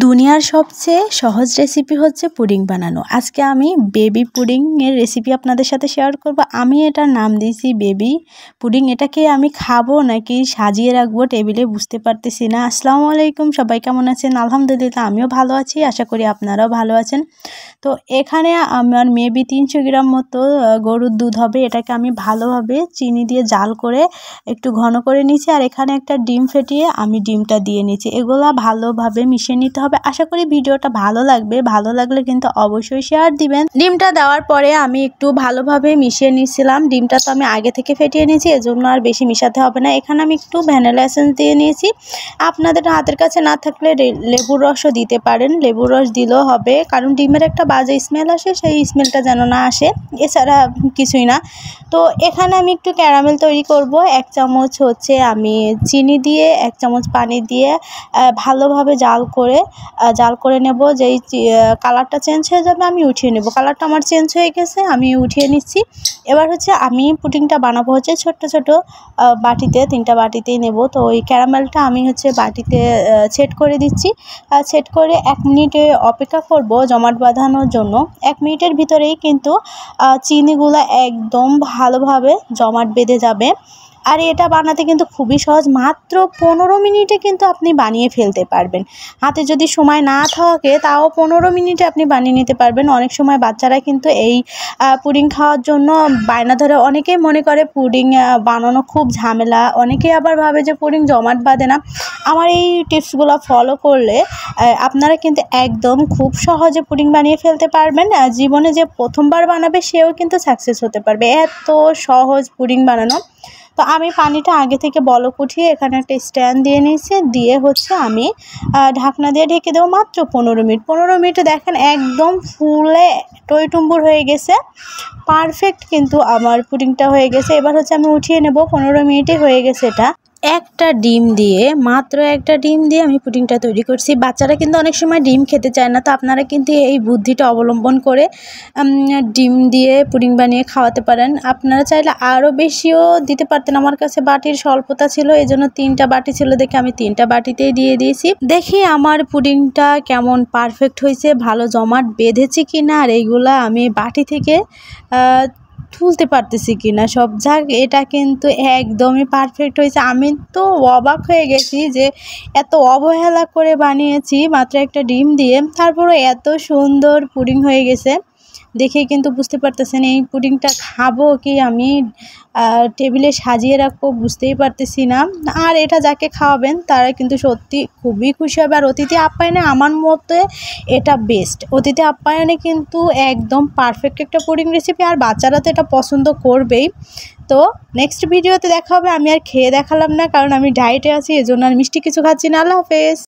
দুনিয়ার সবচেয়ে সহজ রেসিপি হচ্ছে পুডিং বানানো। আজকে আমি বেবি পুডিং এর রেসিপি আপনাদের সাথে শেয়ার করব। আমি এটার নাম দিয়েছি বেবি পুডিং। এটাকে আমি খাবো নাকি সাজিয়ে রাখবো টেবিলে বুঝতে পারতেছি না। আসসালামু আলাইকুম, সবাই কেমন আছেন? আলহামদুলিল্লাহ আমিও ভালো আছি, আশা করি আপনারাও ভালো আছেন। তো এখানে আমার মেবি 300 গ্রাম মতো গরুর দুধ হবে। এটাকে আমি ভালোভাবে চিনি দিয়ে জাল করে একটু ঘন করে নিয়েছি, আর এখানে একটা ডিম ফেটিয়ে আমি ডিমটা দিয়ে নিয়েছি। এগুলা ভালোভাবে মিশিয়ে নিতে হবে। আশা করি ভিডিওটা ভালো লাগবে, ভালো লাগলে কিন্তু অবশ্যই শেয়ার দিবেন। ডিমটা দেওয়ার পরে আমি একটু ভালোভাবে মিশিয়ে নিয়েছিলাম। ডিমটা তো আমি আগে থেকে ফেটিয়ে নিয়েছি, এজন্য আর বেশি মিশাতে হবে না। এখানে আমি একটু ভ্যানিলা এসেন্স দিয়ে নিয়েছি। আপনাদের হাতের কাছে না থাকলে লেবুর রসও দিতে পারেন, লেবুর রস দিলেও হবে, কারণ ডিমের একটা বাজে স্মেল আসে, সেই স্মেলটা যেন না আসে, এছাড়া কিছুই না। তো এখানে আমি একটু ক্যারামেল তৈরি করব। 1 চামচ হচ্ছে আমি চিনি দিয়ে 1 চামচ পানি দিয়ে ভালোভাবে জাল করে নেব। যেই কালারটা চেঞ্জ হয়ে যাবে আমি উঠিয়ে নেব। কালারটা আমার চেঞ্জ হয়ে গেছে, আমি উঠিয়ে নিচ্ছি। এবার হচ্ছে আমি পুডিংটা বানাবো হচ্ছে ছোট ছোট বাটিতে, 3টা বাটিতেই নেব। তো ওই ক্যারামেলটা আমি হচ্ছে বাটিতে সেট করে দিচ্ছি। সেট করে 1 মিনিট অপেক্ষা করব জমাট বাঁধানোর জন্য। 1 মিনিটের ভিতরেই কিন্তু চিনিগুলো একদম ভালোভাবে জমাট বেঁধে যাবে। আর এটা বানাতে কিন্তু খুবই সহজ, মাত্র 15 মিনিটে কিন্তু আপনি বানিয়ে ফেলতে পারবেন। হাতে যদি সময় না থাকে তাও 15 মিনিটে আপনি বানিয়ে নিতে পারবেন। অনেক সময় বাচ্চারা কিন্তু এই পুডিং খাওয়ার জন্য বায়না ধরে। অনেকেই মনে করে পুডিং বানানো খুব ঝামেলা, অনেকেই আবার ভাবে যে পুডিং জমাট বাঁধে না। আমার এই টিপসগুলো ফলো করলে আপনারা কিন্তু একদম খুব সহজে পুডিং বানিয়ে ফেলতে পারবেন। জীবনে যে প্রথমবার বানাবে সেও কিন্তু সাকসেস হতে পারবে, এত সহজ পুডিং বানানো। তো আমি পানিটা আগে থেকে বলক উঠিয়ে এখানে একটা স্ট্যান্ড দিয়ে নিয়েছি, দিয়ে হচ্ছে আমি ঢাকনা দিয়ে ঢেকে দেবো মাত্র 15 মিনিট। 15 মিনিটে দেখেন একদম ফুলে টইটুম্বুর হয়ে গেছে, পারফেক্ট কিন্তু আমার পুডিংটা হয়ে গেছে। এবার হচ্ছে আমি উঠিয়ে নেব। 15 মিনিটে হয়ে গেছে এটা। মাত্র একটা ডিম দিয়ে আমি পুডিংটা তৈরি করছি। বাচ্চারা কিন্তু অনেক সময় ডিম খেতে চায় না, তো আপনারা কিন্তু এই বুদ্ধিটা অবলম্বন করে ডিম দিয়ে পুডিং বানিয়ে খাওয়াতে পারেন। আপনারা চাইলে আরও বেশিও দিতে পারতেন, আমার কাছে বাটির স্বল্পতা ছিল, এই জন্য 3টা বাটি ছিল দেখে আমি 3টা বাটিতেই দিয়ে দিয়েছি। দেখি আমার পুডিংটা কেমন পারফেক্ট হয়েছে, ভালো জমাট বেঁধেছি কিনা, আর এইগুলা আমি বাটি থেকে তুলতে পারতেছি কিনা সব। যাক, এটা কিন্তু একদমই পারফেক্ট হয়েছে। আমি তো অবাক হয়ে গেছি যে এত অবহেলা করে বানিয়েছি মাত্র একটা ডিম দিয়ে, তারপরে এত সুন্দর পুডিং হয়ে গেছে। দেখেই কিন্তু বুঝতে পারতেছেন এই পুডিংটা খাবো কি আমি টেবিলে সাজিয়ে রাখবো বুঝতেই পারতেছি না। আর এটা যাকে খাওয়াবেন তারা কিন্তু সত্যি খুবই খুশি হবে। আর অতিথি আপ্যায়নে আমার মতে এটা বেস্ট। অতিথি আপ্যায়নে কিন্তু একদম পারফেক্ট একটা পুডিং রেসিপি, আর বাচ্চারা তো এটা পছন্দ করবেই। তো নেক্সট ভিডিওতে দেখা হবে। আমি আর খেয়ে দেখালাম না, কারণ আমি ডায়েটে আছি, এজন্য আর মিষ্টি কিছু খাচ্ছি না। আল্লাহ হাফেজ।